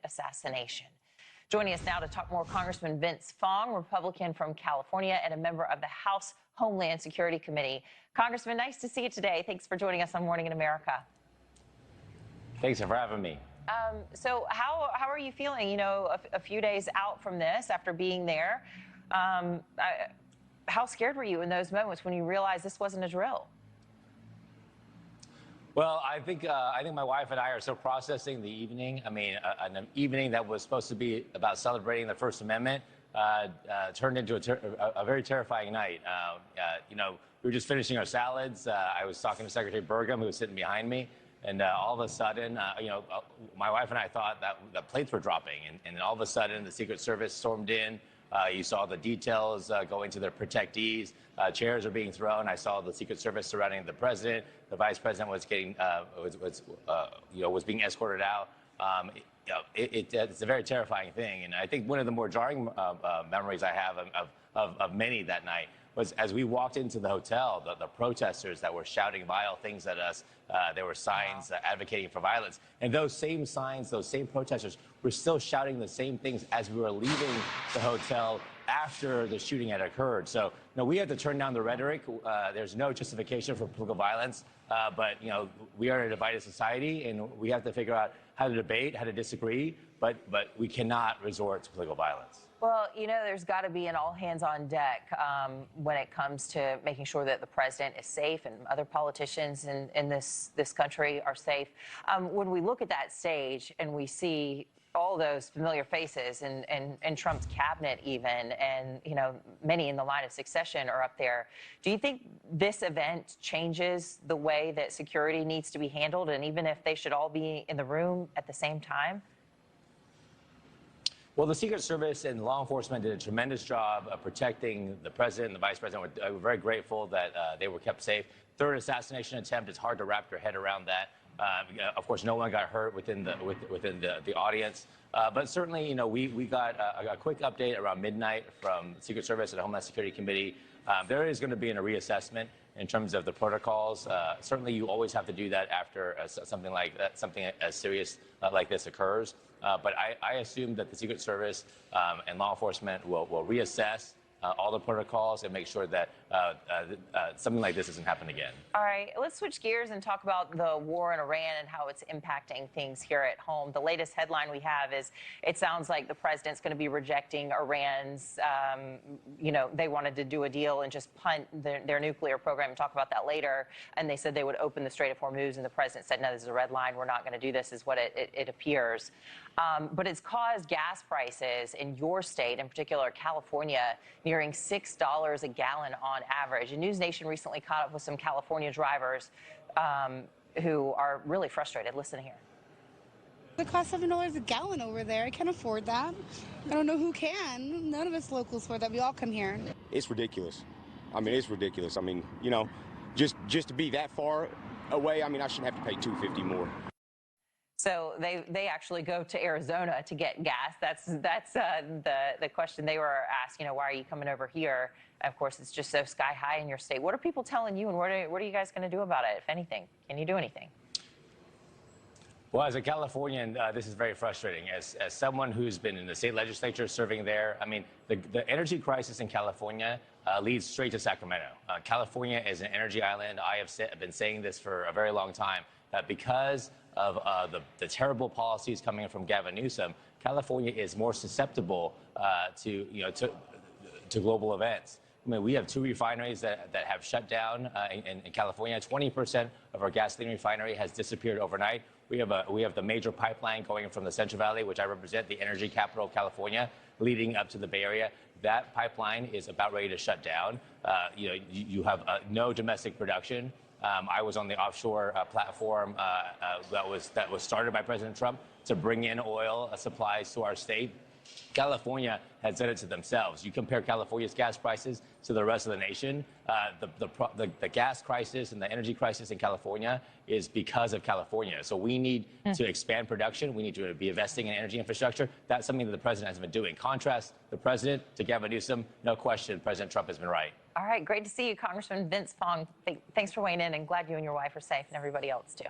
assassination. Joining us now to talk more, Congressman Vince Fong, Republican from California and a member of the House Homeland Security Committee. Congressman, nice to see you today. Thanks for joining us on Morning in America. Thanks for having me. So how are you feeling, you know, a few days out from this, after being there? How scared were you in those moments when you realized this wasn't a drill? Well, I think my wife and I are still processing the evening. I mean, an evening that was supposed to be about celebrating the First Amendment turned into a very terrifying night. You know, we were just finishing our salads. I was talking to Secretary Burgum, who was sitting behind me, and all of a sudden, you know, my wife and I thought that the plates were dropping, and all of a sudden, the Secret Service stormed in. You saw the details going to their protectees. Chairs are being thrown. I saw the Secret Service surrounding the president. The vice president was getting, was being escorted out. It's a very terrifying thing, and I think one of the more jarring memories I have of many that night was as we walked into the hotel, the protesters that were shouting vile things at us. There were signs advocating for violence. And those same signs, those same protesters were still shouting the same things as we were leaving the hotel after the shooting had occurred. So, you know, we had to turn down the rhetoric. There's no justification for political violence. But, you know, we are in a divided society, and we have to figure out how to debate, how to disagree. But we cannot resort to political violence. Well, you know, there's got to be an all hands on deck when it comes to making sure that the president is safe and other politicians in this country are safe. When we look at that stage and we see all those familiar faces and Trump's cabinet even, and, you know, many in the line of succession are up there, do you think this event changes the way that security needs to be handled, and even if they should all be in the room at the same time? Well, the Secret Service and law enforcement did a tremendous job of protecting the president and the vice president. We're very grateful that they were kept safe. Third assassination attempt, it's hard to wrap your head around that. Of course, no one got hurt within the audience. But certainly, you know, we got a quick update around midnight from the Secret Service and the Homeland Security Committee. There is going to be a reassessment in terms of the protocols. Certainly, you always have to do that after something like that, something as serious like this occurs. But I assume that the Secret Service and law enforcement will reassess all the protocols and make sure that something like this doesn't happen again. All right, let's switch gears and talk about the war in Iran and how it's impacting things here at home. The latest headline we have is it sounds like the president's going to be rejecting Iran's, you know, they wanted to do a deal and just punt their nuclear program. We'll talk about that later. And they said they would open the Strait of Hormuz, and the president said, no, this is a red line. We're not going to do this, is what it appears. But it's caused gas prices in your state, in particular California, nearing $6 a gallon on average. And NewsNation recently caught up with some California drivers who are really frustrated. Listen here. It costs $7 a gallon over there. I can't afford that. I don't know who can. None of us locals afford that. We all come here. It's ridiculous. I mean, it's ridiculous. I mean, you know, just to be that far away, I mean, I shouldn't have to pay $2.50 more. So they actually go to Arizona to get gas. That's the question they were asked. You know, why are you coming over here? Of course, it's just so sky high in your state. What are people telling you, and what are you guys going to do about it, if anything? Can you do anything? Well, as a Californian, this is very frustrating. As someone who's been in the state legislature serving there, I mean, the energy crisis in California leads straight to Sacramento. California is an energy island. I have been saying this for a very long time. Because of the terrible policies coming from Gavin Newsom, California is more susceptible to global events. I mean, we have 2 refineries that have shut down in California. 20% of our gasoline refinery has disappeared overnight. We have the major pipeline going from the Central Valley, which I represent, the energy capital of California, leading up to the Bay Area. That pipeline is about ready to shut down. You have no domestic production. I was on the offshore platform that was started by President Trump to bring in oil supplies to our state. California has done it to themselves. You compare California's gas prices to the rest of the nation, the gas crisis and the energy crisis in California is because of California. So we need to expand production. We need to be investing in energy infrastructure. That's something that the president has been doing. Contrast the president to Gavin Newsom, no question, President Trump has been right. All right, great to see you, Congressman Vince Fong. Thanks for weighing in, and glad you and your wife are safe, and everybody else too.